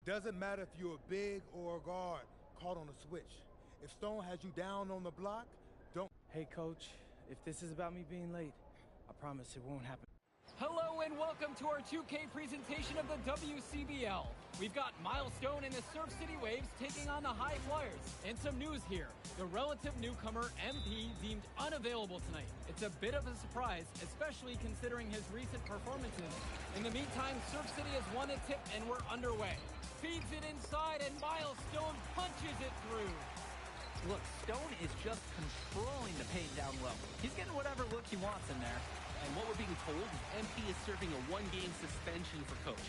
Doesn't matter if you're a big or a guard caught on a switch. If Stone has you down on the block, don't... Hey, Coach, if this is about me being late, I promise it won't happen. Hello and welcome to our 2K presentation of the WCBL. We've got Milestone and the Surf City Waves taking on the High Flyers. And some news here. The relative newcomer, MP, deemed unavailable tonight. It's a bit of a surprise, especially considering his recent performances. In the meantime, Surf City has won a tip and we're underway. Feeds it inside and Milestone punches it through. Look, Stone is just controlling the paint down low. He's getting whatever look he wants in there. And what we're being told is MP is serving a one-game suspension for Coach.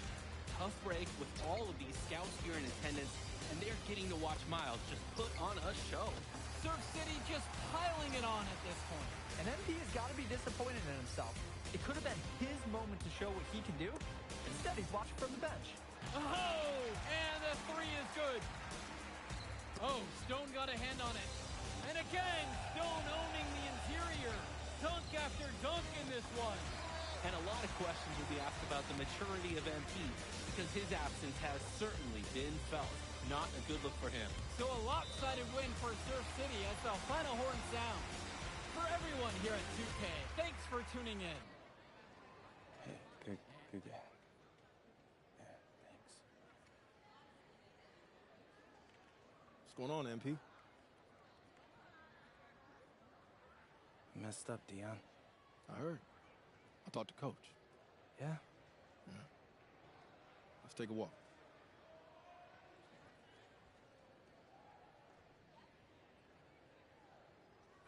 Tough break with all of these scouts here in attendance, and they're getting to watch Miles just put on a show. Surf City just piling it on at this point. And MP has got to be disappointed in himself. It could have been his moment to show what he can do. Instead, he's watching from the bench. Oh, and the three is good. Oh, Stone got a hand on it. And again, Stone owning the interior. Dunk after dunk in this one. And a lot of questions will be asked about the maturity of MP, because his absence has certainly been felt. Not a good look for him. So a lopsided win for Surf City as the final horn sounds. For everyone here at 2K, thanks for tuning in. Hey, good game. Yeah, thanks. What's going on, MP? Messed up, Dion. I heard. I talked to Coach. Yeah? Yeah. Let's take a walk.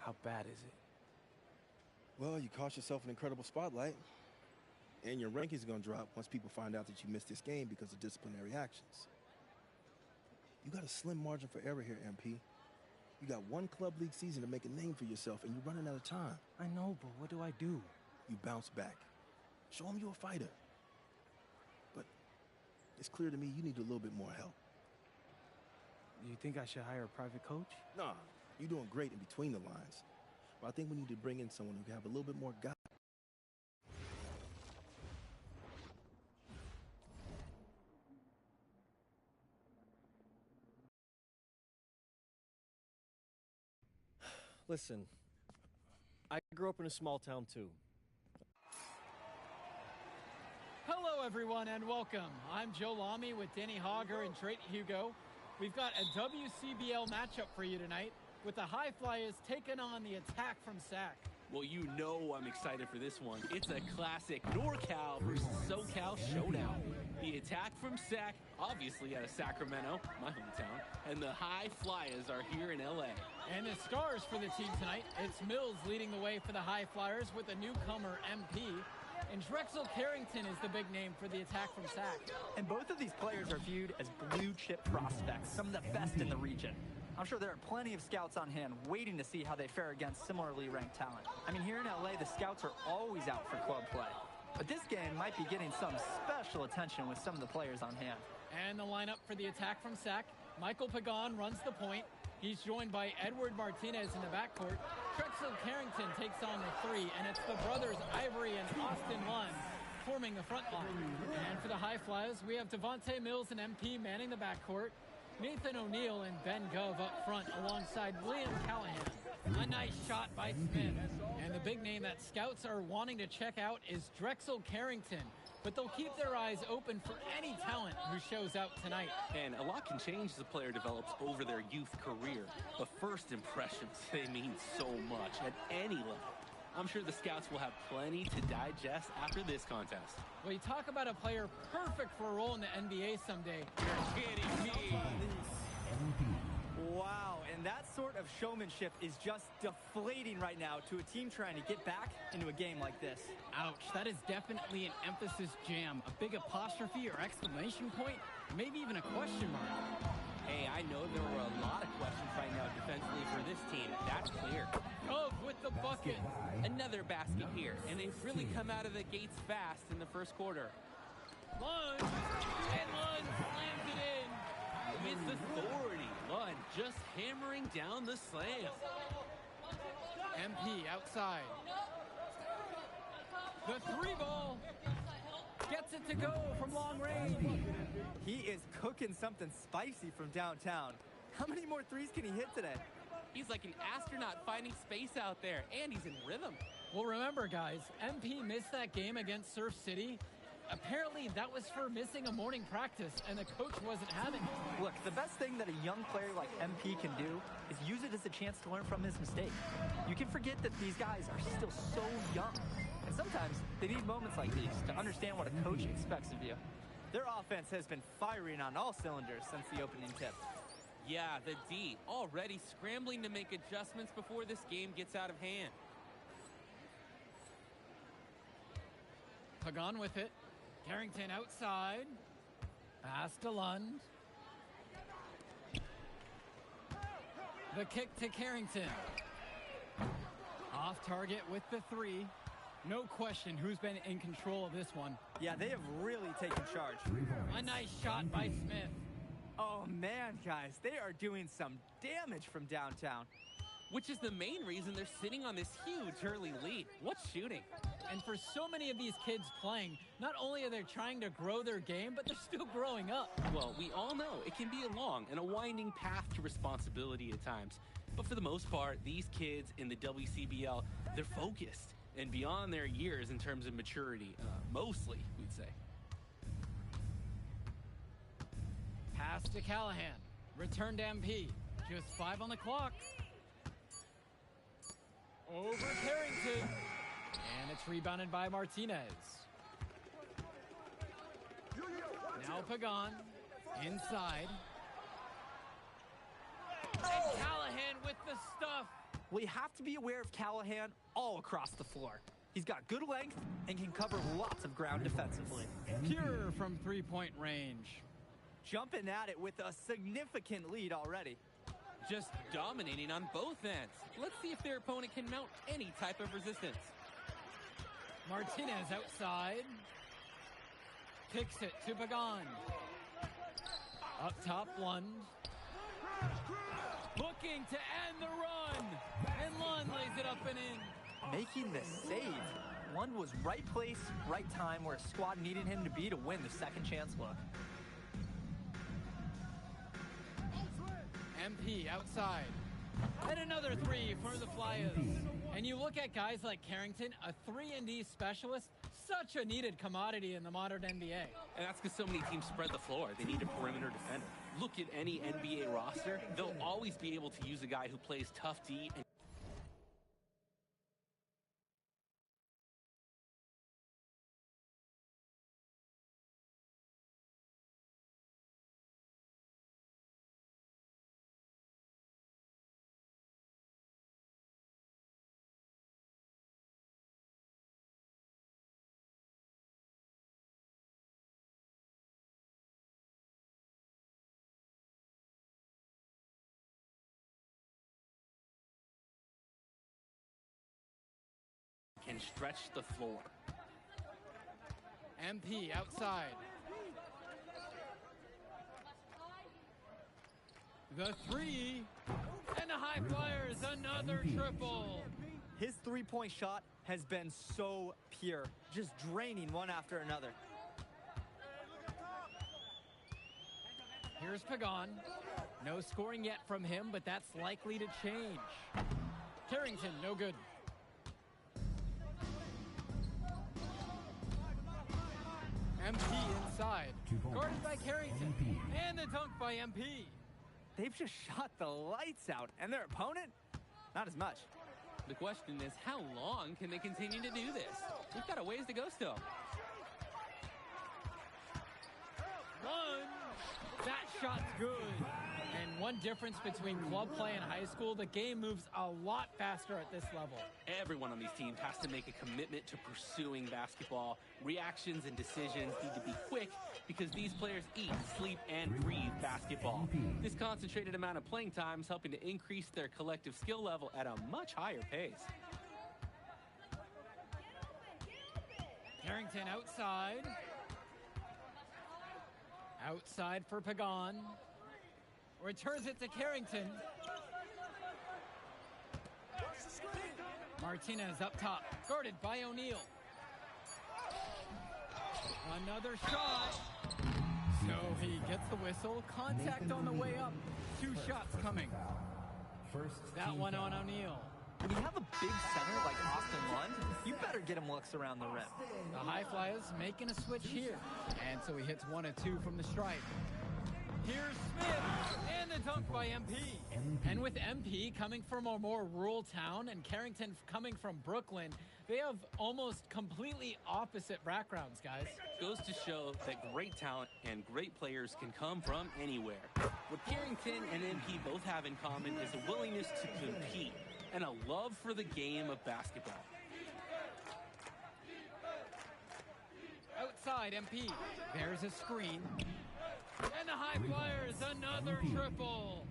How bad is it? Well, you cost yourself an incredible spotlight. And your ranking's gonna drop once people find out that you missed this game because of disciplinary actions. You got a slim margin for error here, MP. You got one club league season to make a name for yourself, and you're running out of time. I know, but what do I do? You bounce back. Show them you're a fighter. But it's clear to me you need a little bit more help. Do you think I should hire a private coach? Nah, you're doing great in between the lines. But I think we need to bring in someone who can have a little bit more guidance. Listen, I grew up in a small town too. Hello, everyone, and welcome. I'm Joe Lamy with Danny Hogger and Drake Hugo. We've got a WCBL matchup for you tonight with the High Flyers taking on the Attack from SAC. Well, you know I'm excited for this one. It's a classic NorCal versus SoCal showdown. The Attack from SAC, obviously out of Sacramento, my hometown, and the High Flyers are here in LA. And the stars for the team tonight, it's Mills leading the way for the High Flyers with the newcomer MP. And Drexel Carrington is the big name for the Attack from SAC. And both of these players are viewed as blue-chip prospects, some of the best in the region. I'm sure there are plenty of scouts on hand waiting to see how they fare against similarly ranked talent. I mean, here in LA, the scouts are always out for club play. But this game might be getting some special attention with some of the players on hand. And the lineup for the Attack from SAC, Michael Pagan runs the point. He's joined by Edward Martinez in the backcourt. Drexel Carrington takes on the three, and it's the brothers Ivory and Austin Lund forming the front line. And for the High Flyers, we have Devontae Mills and MP manning the backcourt. Nathan O'Neill and Ben Gove up front alongside William Callahan. A nice shot by Smith. And the big name that scouts are wanting to check out is Drexel Carrington. But they'll keep their eyes open for any talent who shows out tonight. And a lot can change as a player develops over their youth career. But first impressions, they mean so much at any level. I'm sure the scouts will have plenty to digest after this contest. Well, you talk about a player perfect for a role in the NBA someday. You're kidding me. Wow, and that sort of showmanship is just deflating right now to a team trying to get back into a game like this. Ouch, that is definitely an emphasis jam. A big apostrophe or exclamation point, maybe even a question mark. Hey, I know there were a lot of questions right now defensively for this team. That's clear. Gove with the bucket. Another basket here, and they've really come out of the gates fast in the first quarter. Lund, and Lund slams it in. With authority, Lund just hammering down the slam. MP outside. The three ball. Gets it to go from long range. He is cooking something spicy from downtown. How many more threes can he hit today? He's like an astronaut finding space out there, and he's in rhythm. Well, remember, guys, MP missed that game against Surf City. Apparently, that was for missing a morning practice, and the coach wasn't having it. Look, the best thing that a young player like MP can do is use it as a chance to learn from his mistake. You can forget that these guys are still so young. And sometimes they need moments like these to understand what a coach expects of you. Their offense has been firing on all cylinders since the opening tip. Yeah, the D already scrambling to make adjustments before this game gets out of hand. Pagan with it. Carrington outside. Pass to Lund. The kick to Carrington. Off target with the three. No question who's been in control of this one. Yeah, they have really taken charge. A nice shot by Smith. Oh, man, guys, they are doing some damage from downtown. Which is the main reason they're sitting on this huge early lead. What's shooting? And for so many of these kids playing, not only are they trying to grow their game, but they're still growing up. Well, we all know it can be a long and a winding path to responsibility at times. But for the most part, these kids in the WCBL, they're focused and beyond their years in terms of maturity, mostly, we'd say. Pass to Callahan. Return to MP. Just 5 on the clock. Over Carrington. And it's rebounded by Martinez. Now Pagan. Inside. And Callahan with the stuff. We have to be aware of Callahan all across the floor. He's got good length and can cover lots of ground defensively. Pure from three-point range. Jumping at it with a significant lead already. Just dominating on both ends. Let's see if their opponent can mount any type of resistance. Martinez outside. Kicks it to Pagan. Up top, Lund. Looking to end the run. And Lund lays it up and in. Making the save. Lund was right place, right time where his squad needed him to be to win the second chance look. MP outside. And another three for the Flyers. And you look at guys like Carrington, a 3-and-D specialist, such a needed commodity in the modern NBA. And that's because so many teams spread the floor. They need a perimeter defender. Look at any NBA roster. They'll always be able to use a guy who plays tough D and can stretch the floor. MP outside. The three. And the High Flyers, another triple. His three-point shot has been so pure, just draining one after another. Here's Pagan. No scoring yet from him, but that's likely to change. Carrington, no good. MP inside. Guarded by Carrington. And the dunk by MP. They've just shot the lights out, and their opponent, not as much. The question is, how long can they continue to do this? We've got a ways to go still. One. That shot's good. And one difference between club play and high school, the game moves a lot faster at this level. Everyone on these teams has to make a commitment to pursuing basketball. Reactions and decisions need to be quick because these players eat, sleep, and breathe basketball. This concentrated amount of playing time is helping to increase their collective skill level at a much higher pace. Carrington outside. Outside for Pagan. Returns it to Carrington. Martinez up top, guarded by O'Neal. Another shot. So he gets the whistle. Contact on the way up. 2 shots coming. That one on O'Neal. When you have a big center like Austin Lund, you better get him looks around the rim. The High Flyers making a switch here. And so he hits 1 of 2 from the stripe. Here's Smith, and the dunk by MP. And with MP coming from a more rural town and Carrington coming from Brooklyn, they have almost completely opposite backgrounds, guys. Goes to show that great talent and great players can come from anywhere. What Carrington and MP both have in common is a willingness to compete and a love for the game of basketball. Outside, MP. There's a screen. And the High Flyers, another triple.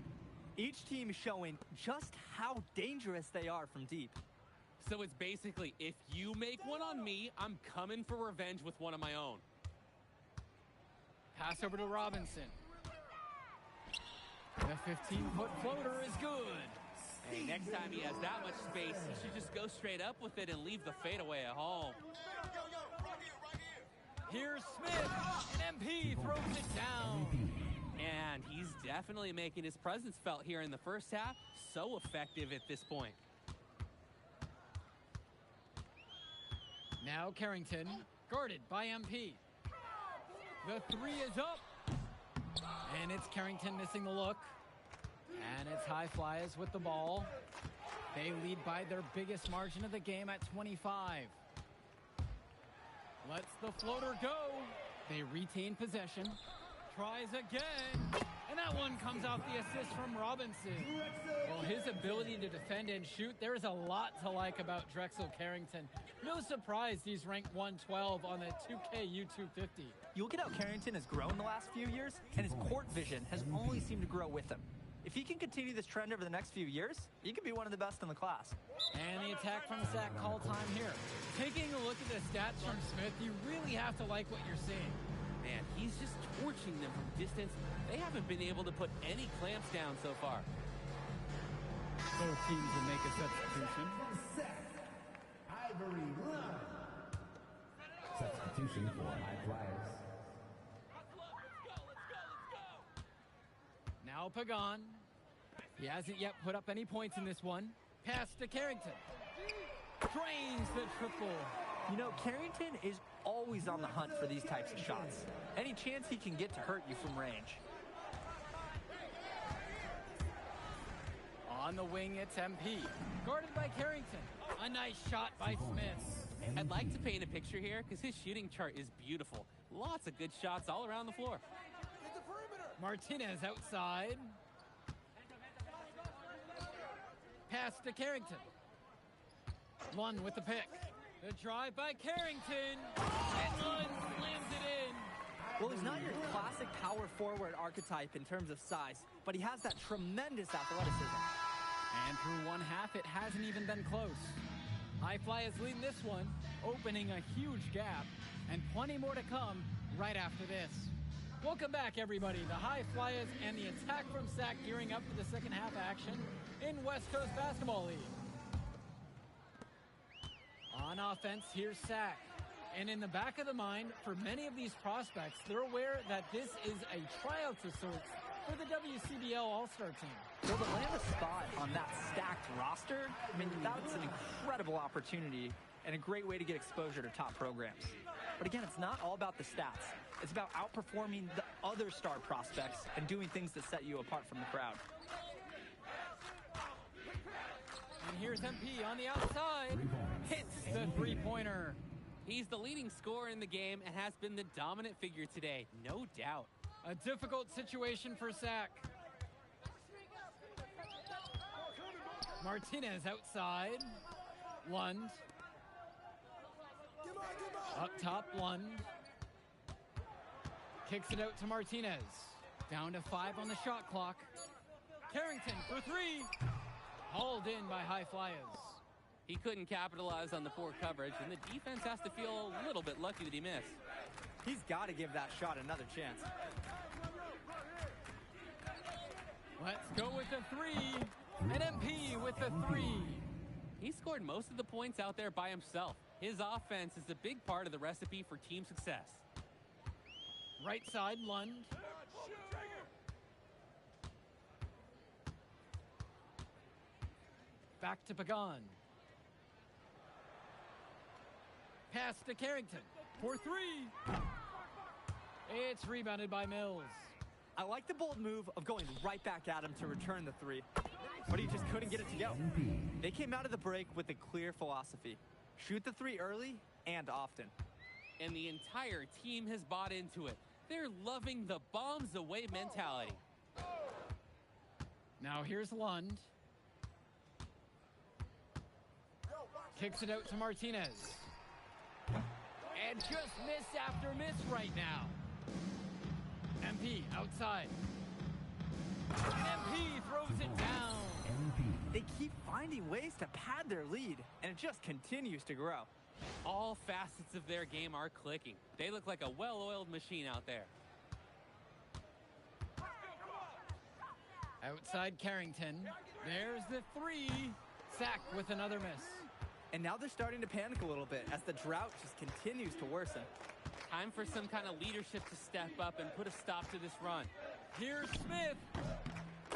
Each team showing just how dangerous they are from deep. So it's basically, if you make one on me, I'm coming for revenge with one of my own. Pass over to Robinson. The 15-foot floater is good. Hey, next time he has that much space, he should just go straight up with it and leave the fadeaway at home. Here's Smith, and MP throws it down. And he's definitely making his presence felt here in the first half. So effective at this point. Now Carrington, guarded by MP. The 3 is up. And it's Carrington missing the look. And it's High Flyers with the ball. They lead by their biggest margin of the game at 25. Lets the floater go. They retain possession. Tries again. And that one comes off the assist from Robinson. Well, his ability to defend and shoot, there is a lot to like about Drexel Carrington. No surprise he's ranked 112 on the 2K U250. You look at how Carrington has grown the last few years, and his court vision has only seemed to grow with him. If he can continue this trend over the next few years, he could be one of the best in the class. And the attack from Sack call time here. Taking a look at the stats from Smith, you really have to like what you're seeing. Man, he's just torching them from distance. They haven't been able to put any clamps down so far. Both teams will make a substitution. Ivory Run. Substitution for High Flyers. Now Pagan. He hasn't yet put up any points in this one. Pass to Carrington. Drains the triple. You know, Carrington is always on the hunt for these types of shots. Any chance he can get to hurt you from range. On the wing, it's MP. Guarded by Carrington. A nice shot by Smith. I'd like to paint a picture here because his shooting chart is beautiful. Lots of good shots all around the floor. Martinez outside. Pass to Carrington. Lund with the pick. The drive by Carrington. And Lund slams it in. Well, he's not your classic power forward archetype in terms of size, but he has that tremendous athleticism. And through one half, it hasn't even been close. High Flyers leading this one, opening a huge gap, and plenty more to come right after this. Welcome back, everybody. The High Flyers and the attack from Sack gearing up for the second half action in West Coast Basketball League. On offense, here's Sack. And in the back of the mind, for many of these prospects, they're aware that this is a tryout of sorts for the WCBL All-Star team. Well, to land a spot on that stacked roster, I mean, that's an incredible opportunity and a great way to get exposure to top programs. But again, it's not all about the stats. It's about outperforming the other star prospects and doing things that set you apart from the crowd. And here's MP on the outside. Hits the three-pointer. He's the leading scorer in the game and has been the dominant figure today, no doubt. A difficult situation for Sack. Martinez outside. Lund. Up top, Lund. Kicks it out to Martinez. Down to 5 on the shot clock. Carrington for 3. Hauled in by High Flyers. He couldn't capitalize on the poor coverage, and the defense has to feel a little bit lucky that he missed. He's got to give that shot another chance. Let's go with the 3. And MP with the 3. He scored most of the points out there by himself. His offense is a big part of the recipe for team success. Right side, Lund. Back to Pagan. Pass to Carrington for three. It's rebounded by Mills. I like the bold move of going right back at him to return the three, but he just couldn't get it to go. They came out of the break with a clear philosophy. Shoot the three early and often. And the entire team has bought into it. They're loving the bombs away mentality. Now here's Lund. Kicks it out to Martinez. And just miss after miss right now. MP outside. MP throws it down. They keep finding ways to pad their lead, and it just continues to grow. All facets of their game are clicking. They look like a well-oiled machine out there. Outside Carrington. There's the three. Sack with another miss. And now they're starting to panic a little bit as the drought just continues to worsen. Time for some kind of leadership to step up and put a stop to this run. Here's Smith.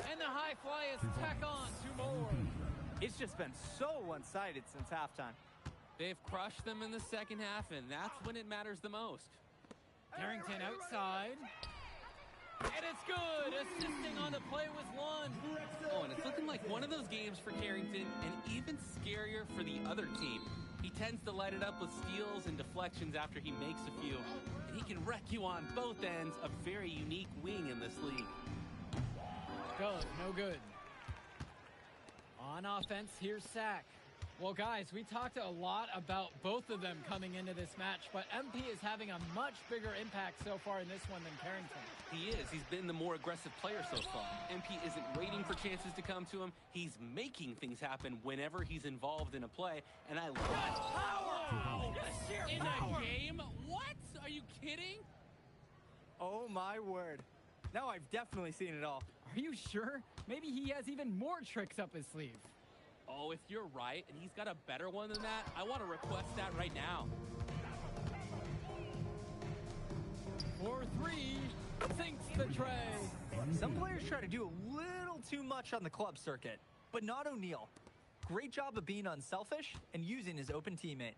And the high fly is tack on two more. It's just been so one-sided since halftime. They've crushed them in the second half, and that's when it matters the most. Carrington outside. And it's good. Assisting on the play was Lund. Oh, and it's looking like one of those games for Carrington, and even scarier for the other team. He tends to light it up with steals and deflections after he makes a few. And he can wreck you on both ends, a very unique wing in this league. Good, no good. On offense, here's Sack. Well, guys, we talked a lot about both of them coming into this match, but MP is having a much bigger impact so far in this one than Carrington. He is. He's been the more aggressive player so far. MP isn't waiting for chances to come to him. He's making things happen whenever he's involved in a play, and I love Power! in a game? What? Are you kidding? Oh my word. Now I've definitely seen it all. Are you sure? Maybe he has even more tricks up his sleeve. Oh, if you're right, and he's got a better one than that, I want to request that right now. 4-3, sinks the tray. Some players try to do a little too much on the club circuit, but not O'Neal. Great job of being unselfish and using his open teammate.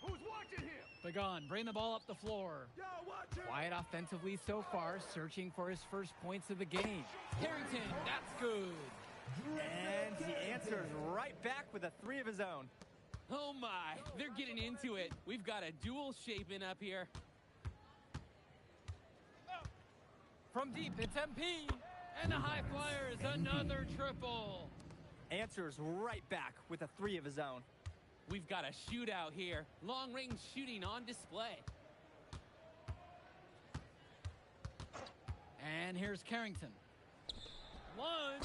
Who's watching here? Pagan, bring the ball up the floor. Yo, watch it. Quiet offensively so far, searching for his first points of the game. Carrington, that's good. And he answers right back with a three of his own. Oh my, they're getting into it. We've got a duel shaping up here. From deep, it's MP. And the high flyer is another triple. Answers right back with a three of his own. We've got a shootout here. Long-range shooting on display. And here's Carrington. Lund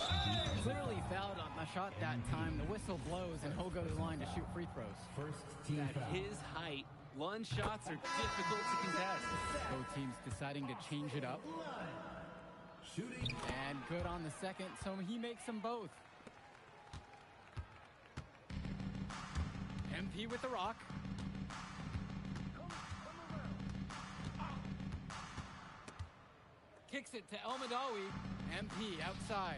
clearly fouled on the shot that time. The whistle blows and he'll go to the line to shoot free throws. At his height, Lund shots are difficult to contest. Both teams deciding to change it up. And good on the second, so he makes them both. MP with the rock. Kicks it to El Madawi. MP outside.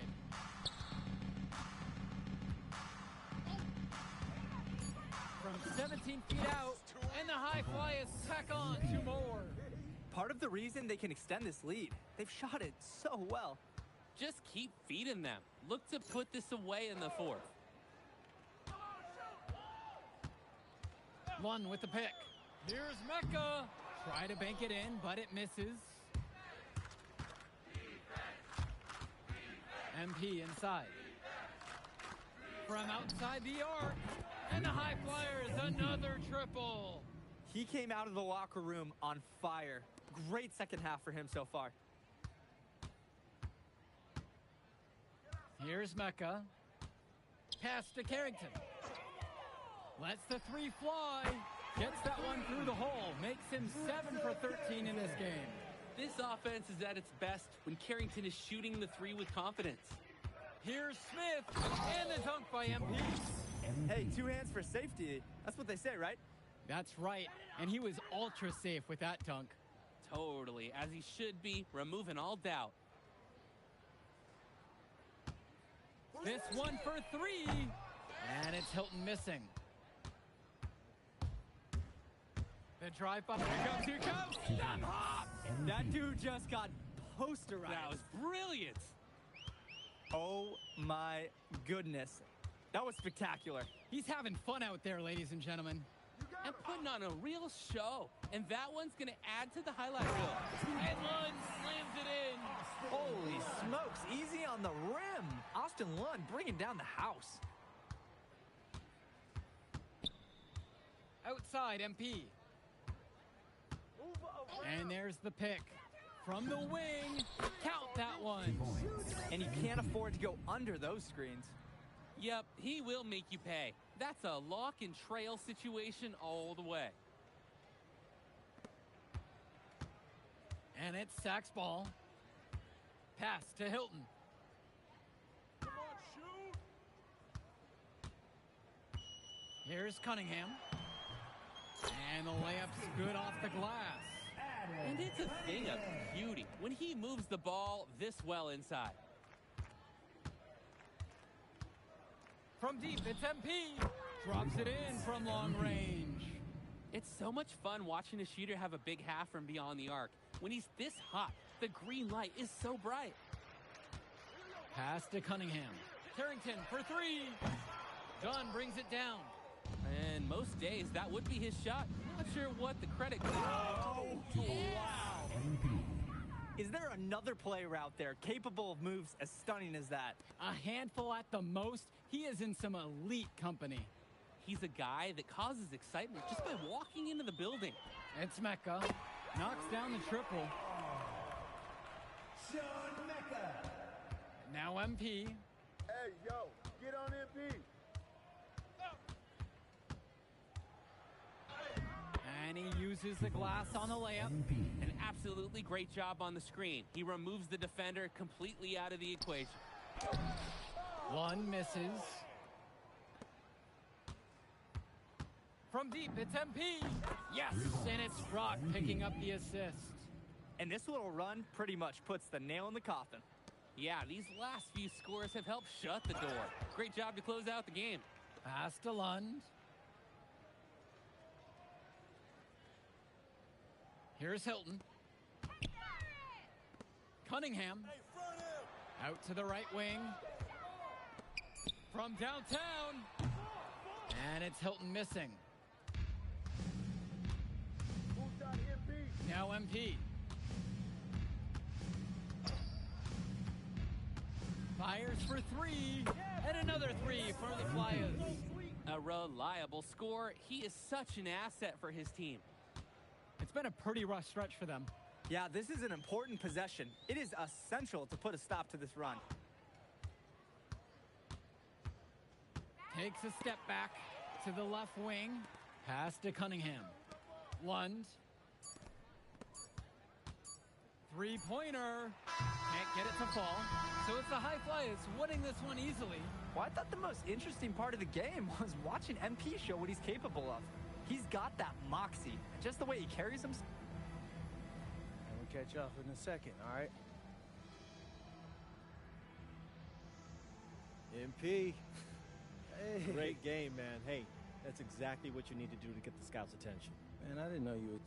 From 17 feet out, and the high fly is tack on two more. Part of the reason they can extend this lead, they've shot it so well. Just keep feeding them. Look to put this away in the fourth. Lund with the pick. Here's Mecca. Try to bank it in, but it misses. MP inside. From outside the arc. And the high flyer is another triple. He came out of the locker room on fire. Great second half for him so far. Here's Mecca. Pass to Carrington. Lets the three fly. Gets that one through the hole. Makes him 7 for 13 in this game. This offense is at its best when Carrington is shooting the three with confidence. Here's Smith. And the dunk by MP. Hey, two hands for safety. That's what they say, right? That's right, and he was ultra safe with that dunk. Totally, as he should be, removing all doubt. This one for three, and it's Hilton missing. The drive by, here comes, step hop! That dude just got posterized. That was brilliant. Oh my goodness. That was spectacular. He's having fun out there, ladies and gentlemen. And putting on a real show. And that one's going to add to the highlight reel. And Lund slams it in. Holy smokes, easy on the rim. Austin Lund bringing down the house. Outside, MP. And there's the pick. From the wing, count that one. And you can't afford to go under those screens. Yep, he will make you pay. That's a lock and trail situation all the way. And it's Sack's ball. Pass to Hilton. Come on, shoot! Here's Cunningham. And the layup's good off the glass. And it's a thing of beauty when he moves the ball this well inside. From deep, it's MP. Drops it in from long range. It's so much fun watching a shooter have a big half from beyond the arc. When he's this hot, the green light is so bright. Pass to Cunningham. Carrington for three. Dunn brings it down. And most days, that would be his shot. Not sure what the credit goes. Oh, wow. Is there another player out there capable of moves as stunning as that? A handful at the most. He is in some elite company. He's a guy that causes excitement just by walking into the building. It's Mecca. Knocks down the triple. Sean Mecca. Now MP. Hey, yo, get on MP. And he uses the glass on the layup. An absolutely great job on the screen. He removes the defender completely out of the equation. One misses. From deep, it's MP. Yes, and it's Rock picking up the assist. And this little run pretty much puts the nail in the coffin. Yeah, these last few scores have helped shut the door. Great job to close out the game. Pass to Lund. Here's Hilton. Cunningham. Out to the right wing. From downtown. And it's Hilton missing. Who's got MP? Now MP. Fires for three. And another three for the Flyers. A reliable score. He is such an asset for his team. It's been a pretty rough stretch for them. Yeah, this is an important possession. It is essential to put a stop to this run. Takes a step back to the left wing. Pass to Cunningham. Lund. Three-pointer. Can't get it to fall. So it's the High Flyers winning this one easily. Well, I thought the most interesting part of the game was watching MP show what he's capable of. He's got that moxie. Just the way he carries himself. We'll catch up in a second, all right? MP. Hey. Great game, man. Hey, that's exactly what you need to do to get the scouts' attention. Man, I didn't know you would...